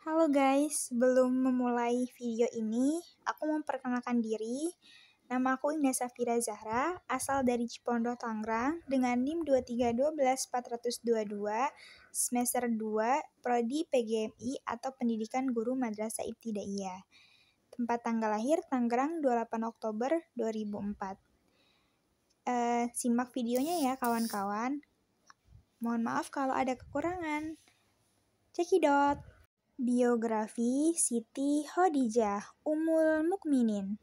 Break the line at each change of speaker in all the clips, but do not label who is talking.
Halo guys, sebelum memulai video ini, aku memperkenalkan diri. Nama aku Indah Safira Zahra, asal dari Cipondoh, Tangerang, dengan NIM 2311422, semester 2, Prodi PGMI atau Pendidikan Guru Madrasah Ibtidaiyah. Tempat tanggal lahir Tangerang 28 Oktober 2004. Simak videonya ya kawan-kawan. Mohon maaf kalau ada kekurangan. Cekidot. Biografi Siti Khadijah Ummul Mukminin.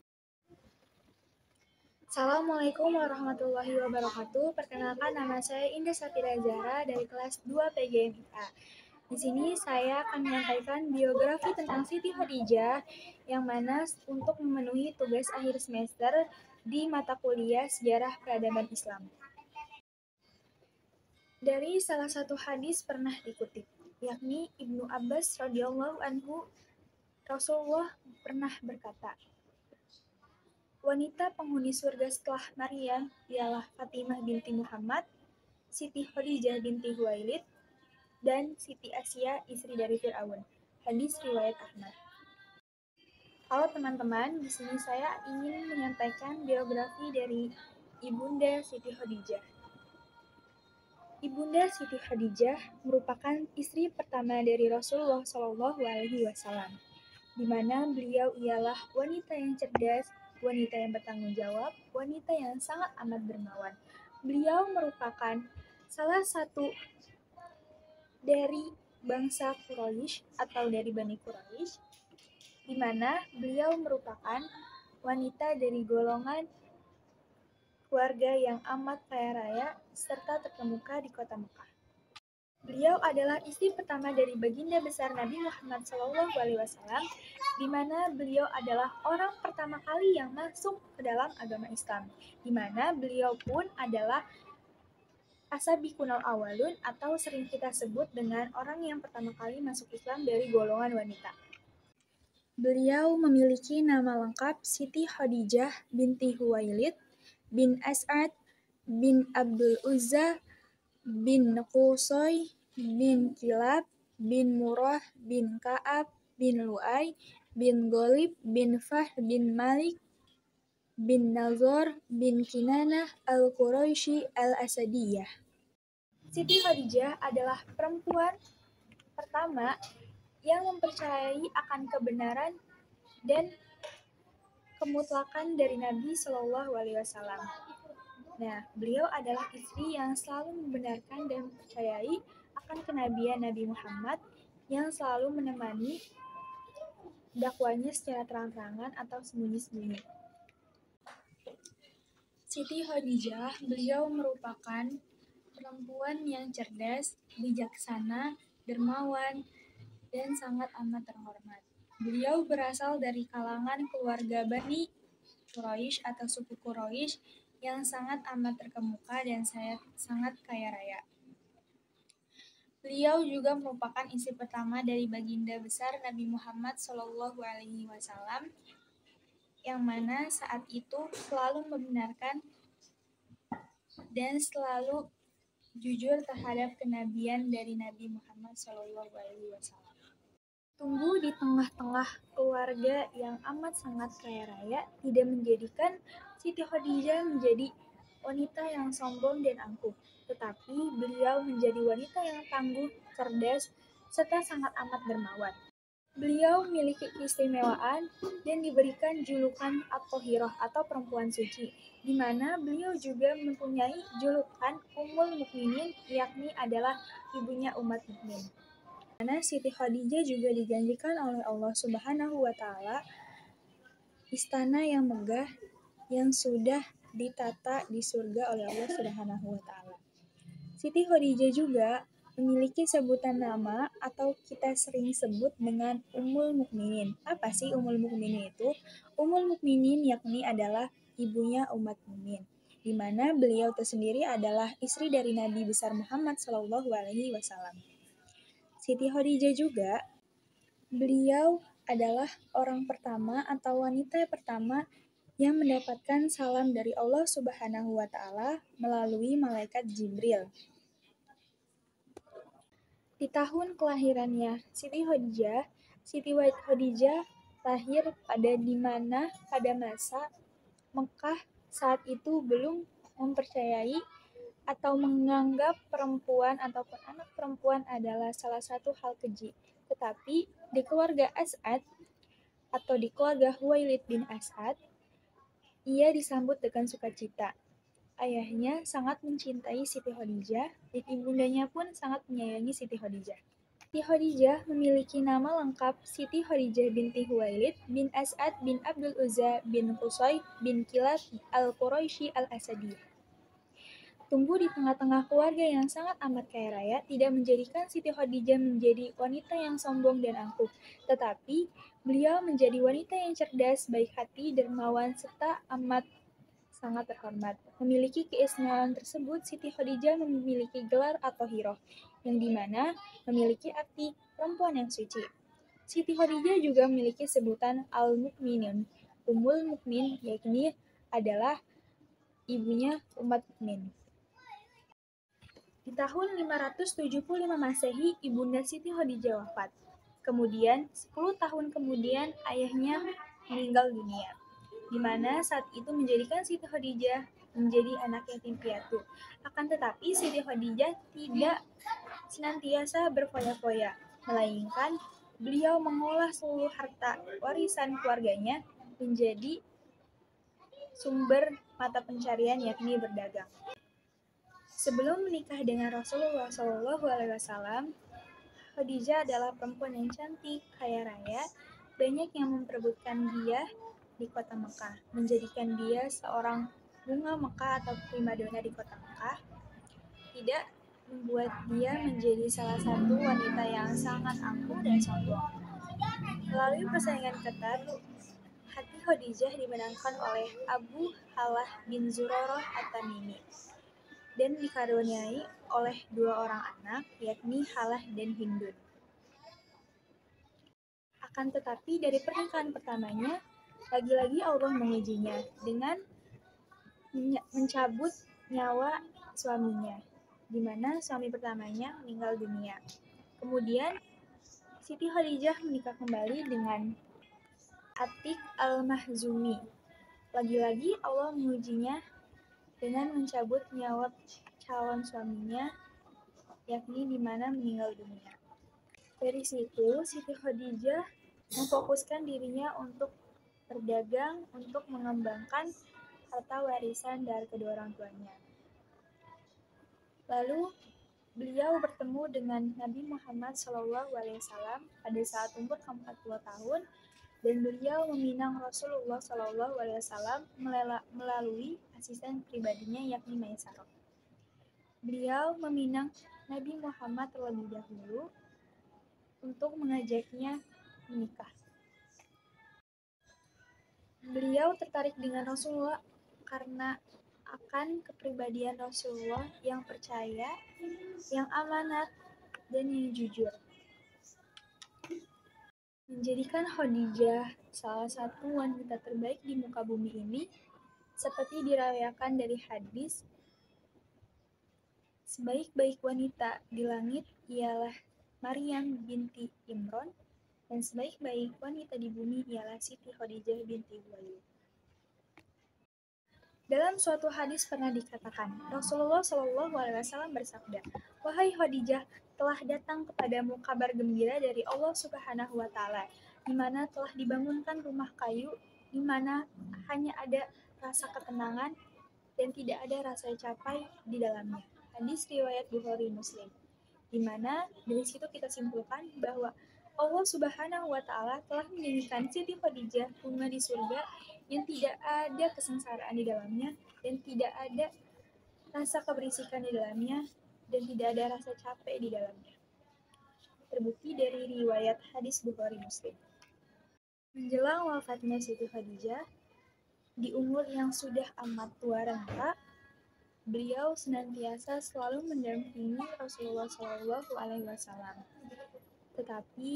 Assalamualaikum warahmatullahi wabarakatuh. Perkenalkan, nama saya Indah Safira Zahra dari kelas 2 PGMIA. Di sini saya akan menyampaikan biografi tentang Siti Khadijah yang mana untuk memenuhi tugas akhir semester di mata kuliah Sejarah Peradaban Islam. Dari salah satu hadis pernah dikutip, yakni Ibnu Abbas radhiyallahu anhu, Rasulullah pernah berkata, wanita penghuni surga setelah Maryam ialah Fatimah binti Muhammad, Siti Khadijah binti Huwailid, dan Siti Asia istri dari Fir'aun. Hadis riwayat Ahmad. Halo teman-teman, di sini saya ingin menyampaikan biografi dari Ibunda Siti Khadijah. Ibunda Siti Khadijah merupakan istri pertama dari Rasulullah SAW, di mana beliau ialah wanita yang cerdas, wanita yang bertanggung jawab, wanita yang sangat amat dermawan. Beliau merupakan salah satu dari bangsa Quraisy atau dari Bani Quraisy, di mana beliau merupakan wanita dari golongan keluarga yang amat kaya raya serta terkemuka di kota Mekah. Beliau adalah istri pertama dari baginda besar Nabi Muhammad SAW, di mana beliau adalah orang pertama kali yang masuk ke dalam agama Islam, di mana beliau pun adalah asabiqunal awalun atau sering kita sebut dengan orang yang pertama kali masuk Islam dari golongan wanita. Beliau memiliki nama lengkap Siti Khadijah binti Huwailid bin As'ad bin Abdul Uzza bin Qusay bin Kilab bin Murrah bin Ka'ab bin Lu'ay bin Ghalib bin Fahr bin Malik bin Nazar bin Kinanah al-Quraisy al-Asadiyah. Siti Khadijah adalah perempuan pertama yang mempercayai akan kebenaran dan kemutlakan dari Nabi SAW. Nah, beliau adalah istri yang selalu membenarkan dan mempercayai akan kenabian Nabi Muhammad yang selalu menemani dakwanya secara terang-terangan atau sembunyi-sembunyi. Siti Khadijah, beliau merupakan perempuan yang cerdas, bijaksana, dermawan, dan sangat amat terhormat. Beliau berasal dari kalangan keluarga Bani Quraisy atau suku Quraisy yang sangat amat terkemuka dan sangat kaya raya. Beliau juga merupakan istri pertama dari baginda besar Nabi Muhammad SAW, yang mana saat itu selalu membenarkan dan selalu jujur terhadap kenabian dari Nabi Muhammad SAW. Tumbuh di tengah-tengah keluarga yang amat sangat kaya raya tidak menjadikan Siti Khadijah menjadi wanita yang sombong dan angkuh, tetapi beliau menjadi wanita yang tangguh, cerdas, serta sangat amat dermawan. Beliau memiliki keistimewaan dan diberikan julukan At-Thahirah atau perempuan suci, di mana beliau juga mempunyai julukan Ummul Mukminin, yakni adalah ibunya umat mukmin. Karena Siti Khadijah juga dijanjikan oleh Allah Subhanahu wa Ta'ala istana yang megah yang sudah ditata di surga oleh Allah Subhanahu wa Ta'ala. Siti Khadijah juga memiliki sebutan nama atau kita sering sebut dengan Ummul Mukminin. Apa sih Ummul Mukminin itu? Ummul Mukminin yakni adalah ibunya umat mukmin, di mana beliau tersendiri adalah istri dari Nabi besar Muhammad SAW. Siti Khadijah juga, beliau adalah orang pertama atau wanita pertama yang mendapatkan salam dari Allah Subhanahu wa Ta'ala melalui malaikat Jibril. Di tahun kelahirannya Siti Khadijah lahir pada masa Mekah saat itu belum mempercayai atau menganggap perempuan ataupun anak perempuan adalah salah satu hal keji. Tetapi di keluarga As'ad atau di keluarga Huwailid bin As'ad, ia disambut dengan sukacita. Ayahnya sangat mencintai Siti Khadijah dan ibundanya pun sangat menyayangi Siti Khadijah. Siti Khadijah memiliki nama lengkap Siti Khadijah binti Huwailid bin As'ad bin Abdul Uzza bin Qusay bin Kilab al-Quraisy al-Asadiyah. Tumbuh di tengah-tengah keluarga yang sangat amat kaya raya tidak menjadikan Siti Khadijah menjadi wanita yang sombong dan angkuh, tetapi beliau menjadi wanita yang cerdas, baik hati, dermawan, serta amat sangat terhormat. Memiliki keistimewaan tersebut, Siti Khadijah memiliki gelar atau hiroh, yang dimana memiliki arti perempuan yang suci. Siti Khadijah juga memiliki sebutan Al-Mukminin, Ummul Mukmin, yakni adalah ibunya umat mukmin. Di tahun 575 Masehi, Ibunda Siti Khadijah wafat. Kemudian, 10 tahun kemudian ayahnya meninggal dunia, di mana saat itu menjadikan Siti Khadijah menjadi anak yatim piatu. Akan tetapi Siti Khadijah tidak senantiasa berfoya-foya, melainkan beliau mengolah seluruh harta warisan keluarganya menjadi sumber mata pencarian, yakni berdagang. Sebelum menikah dengan Rasulullah SAW, Khadijah adalah perempuan yang cantik, kaya raya, banyak yang memperebutkan dia di kota Mekah, menjadikan dia seorang bunga Mekah atau primadona di kota Mekah, tidak membuat dia menjadi salah satu wanita yang sangat angkuh dan sombong. Melalui persaingan ketat, hati Khadijah dimenangkan oleh Abu Halah bin Zurarah at-Tamimi dan dikaruniai oleh 2 orang anak, yakni Halah dan Hindun. Akan tetapi dari pernikahan pertamanya, lagi-lagi Allah mengujinya dengan mencabut nyawa suaminya, di mana suami pertamanya meninggal dunia. Kemudian Siti Khadijah menikah kembali dengan Atik al-Mahzumi. Lagi-lagi Allah mengujinya dengan mencabut nyawa calon suaminya, yakni di mana meninggal dunia. Dari situ, Siti Khadijah memfokuskan dirinya untuk berdagang, untuk mengembangkan harta warisan dari kedua orang tuanya. Lalu, beliau bertemu dengan Nabi Muhammad SAW pada saat umur 40 tahun, dan beliau meminang Rasulullah SAW melalui asisten pribadinya, yakni Maisarah. Beliau meminang Nabi Muhammad terlebih dahulu untuk mengajaknya menikah. Beliau tertarik dengan Rasulullah karena akan kepribadian Rasulullah yang percaya, yang amanat, dan yang jujur. Menjadikan Khadijah salah satu wanita terbaik di muka bumi ini, seperti diriwayatkan dari hadis, sebaik-baik wanita di langit ialah Maryam binti Imran, dan sebaik-baik wanita di bumi ialah Siti Khadijah binti Huwailid. Dalam suatu hadis pernah dikatakan, Rasulullah SAW bersabda, "Wahai Khadijah, telah datang kepadamu kabar gembira dari Allah Subhanahu wa Ta'ala, di mana telah dibangunkan rumah kayu, di mana hanya ada rasa ketenangan dan tidak ada rasa capai di dalamnya." Hadis riwayat Bukhari Muslim. Di mana dari situ kita simpulkan bahwa Allah Subhanahu wa Ta'ala telah menjadikan Siti Khadijah bunga di surga yang tidak ada kesengsaraan di dalamnya dan tidak ada rasa keberisikan di dalamnya dan tidak ada rasa capek di dalamnya. Terbukti dari riwayat hadis Bukhari Muslim. Menjelang wafatnya Siti Khadijah, di umur yang sudah amat tua renta, beliau senantiasa selalu mendampingi Rasulullah SAW. Tetapi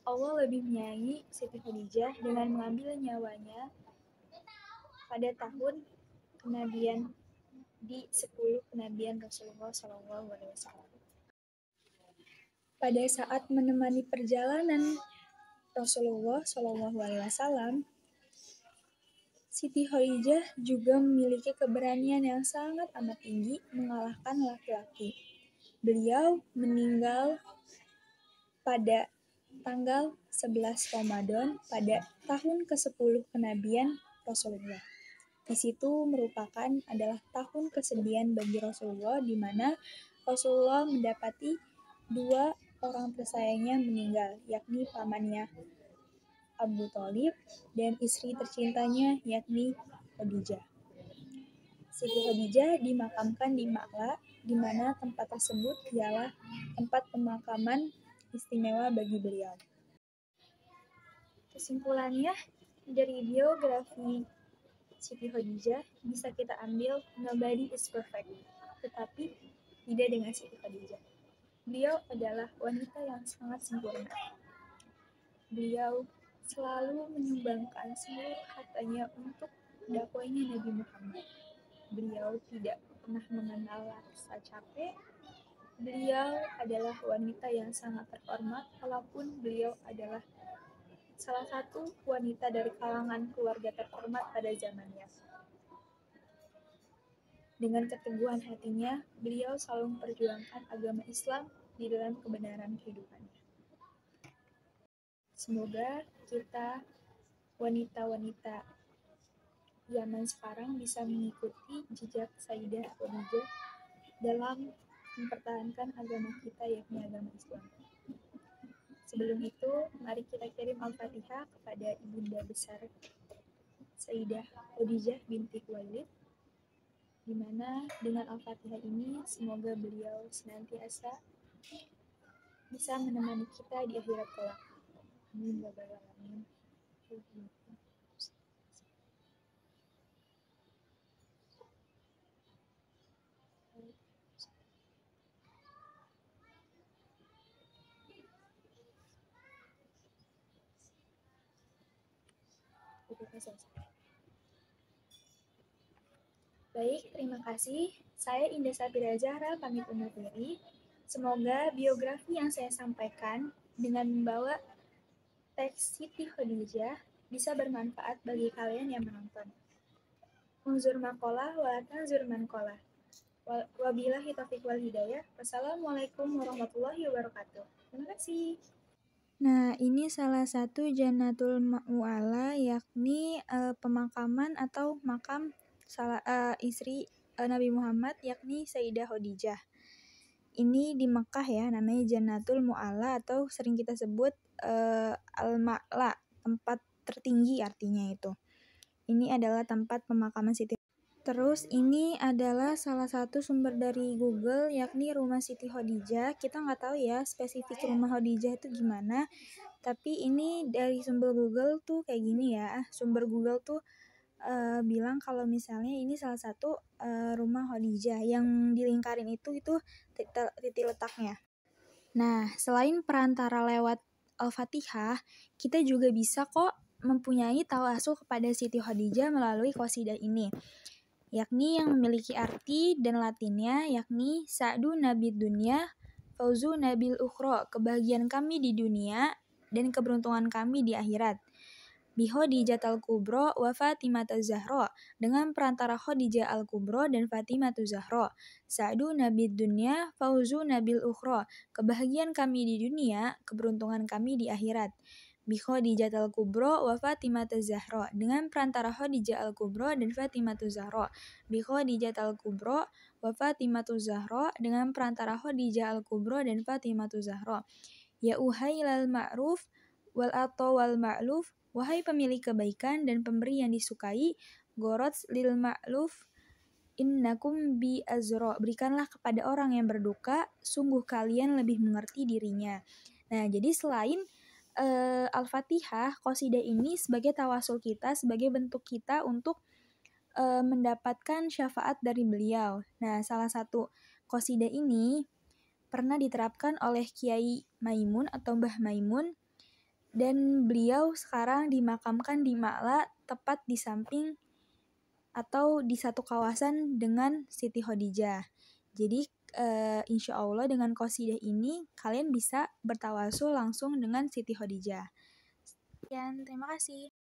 Allah lebih menyayangi Siti Khadijah dengan mengambil nyawanya pada tahun kenabian di 10 kenabian Rasulullah SAW. Pada saat menemani perjalanan Rasulullah SAW, Siti Khadijah juga memiliki keberanian yang sangat amat tinggi mengalahkan laki-laki. Beliau meninggal pada tanggal 11 Ramadan pada tahun ke-10 kenabian Rasulullah. Di situ merupakan adalah tahun kesedihan bagi Rasulullah, di mana Rasulullah mendapati 2 orang tersayangnya meninggal, yakni pamannya Abu Thalib dan istri tercintanya yakni Khadijah. Siti Khadijah dimakamkan di Ma'la, di mana tempat tersebut ialah tempat pemakaman istimewa bagi beliau. Kesimpulannya, dari biografi Siti Khadijah bisa kita ambil nobody is perfect, tetapi tidak dengan Siti Khadijah. Beliau adalah wanita yang sangat sempurna. Beliau selalu menyumbangkan seluruh hartanya untuk dakwahnya Nabi Muhammad. Beliau tidak pernah mengenal rasa capek. Beliau adalah wanita yang sangat terhormat, walaupun beliau adalah salah satu wanita dari kalangan keluarga terhormat pada zamannya. Dengan keteguhan hatinya, beliau selalu memperjuangkan agama Islam di dalam kebenaran kehidupannya. Semoga kita wanita-wanita zaman sekarang bisa mengikuti jejak Sayyidah Khadijah dalam mempertahankan agama kita, yakni agama Islam. Sebelum itu, mari kita kirim Al-Fatihah kepada Ibunda Besar Sayyidah Khadijah binti Khuwailid, di mana dengan Al-Fatihah ini semoga beliau senantiasa bisa menemani kita di akhirat kelak. Amin ya rabbal alamin. Baik, terima kasih. Saya Indah Safira Zahra pamit undur diri. Semoga biografi yang saya sampaikan dengan membawa teks Siti Khadijah bisa bermanfaat bagi kalian yang menonton. Unzur maqalah wa tanzur man qalah. Wabillahi taufiq wal hidayah. Wassalamualaikum warahmatullahi wabarakatuh. Terima kasih.
Nah, ini salah satu Jannatul Ma'wala, yakni pemakaman atau makam istri Nabi Muhammad, yakni Sayyidah Khadijah. Ini di Mekah ya, namanya Jannatul Mu'ala atau sering kita sebut Al-Ma'la, tempat tertinggi artinya itu. Ini adalah tempat pemakaman Siti. Terus ini adalah salah satu sumber dari Google, yakni rumah Siti Khadijah. Kita nggak tahu ya spesifik rumah Khadijah itu gimana, tapi ini dari sumber Google tuh kayak gini ya. Sumber Google tuh bilang kalau misalnya ini salah satu rumah Khadijah yang dilingkarin itu titik letaknya. Nah, selain perantara lewat Al-Fatihah, kita juga bisa kok mempunyai tawasul kepada Siti Khadijah melalui qasidah ini, yakni yang memiliki arti dan latinnya yakni Sa'du Nabid Dunya, Fauzu Nabil Ukhra, kebahagiaan kami di dunia dan keberuntungan kami di akhirat. Bi Khadijatul Kubra wa Fatimatu Zahra, dengan perantara Khadijah Al-Kubra dan Fatimatu Zahra. Sa'du Nabid Dunya, Fauzu Nabil Ukhra, kebahagiaan kami di dunia, keberuntungan kami di akhirat. Bi Khadijatul Kubra wa Fatimatu Zahra, dengan perantara Khadijah Al-Kubra dan Fatimatu Zahra. Bi Khadijatul Kubra wa Fatimatu Zahra, dengan perantara Khadijah Al-Kubra dan Fatimatu Zahra. Ya uhailal ma'ruf wal ato wal ma'luf, wahai pemilik kebaikan dan pemberi yang disukai, gorots lil ma'luf innakum bi azra, berikanlah kepada orang yang berduka, sungguh kalian lebih mengerti dirinya. Nah, jadi selain Al-Fatihah, qasidah ini sebagai tawasul kita, sebagai bentuk kita untuk mendapatkan syafaat dari beliau. Nah, salah satu qasidah ini pernah diterapkan oleh Kiai Maimun atau Mbah Maimun, dan beliau sekarang dimakamkan di Ma'la, tepat di samping atau di satu kawasan dengan Siti Khadijah. Jadi insya Allah dengan qasidah ini kalian bisa bertawasul langsung dengan Siti Khadijah. Sekian, terima kasih.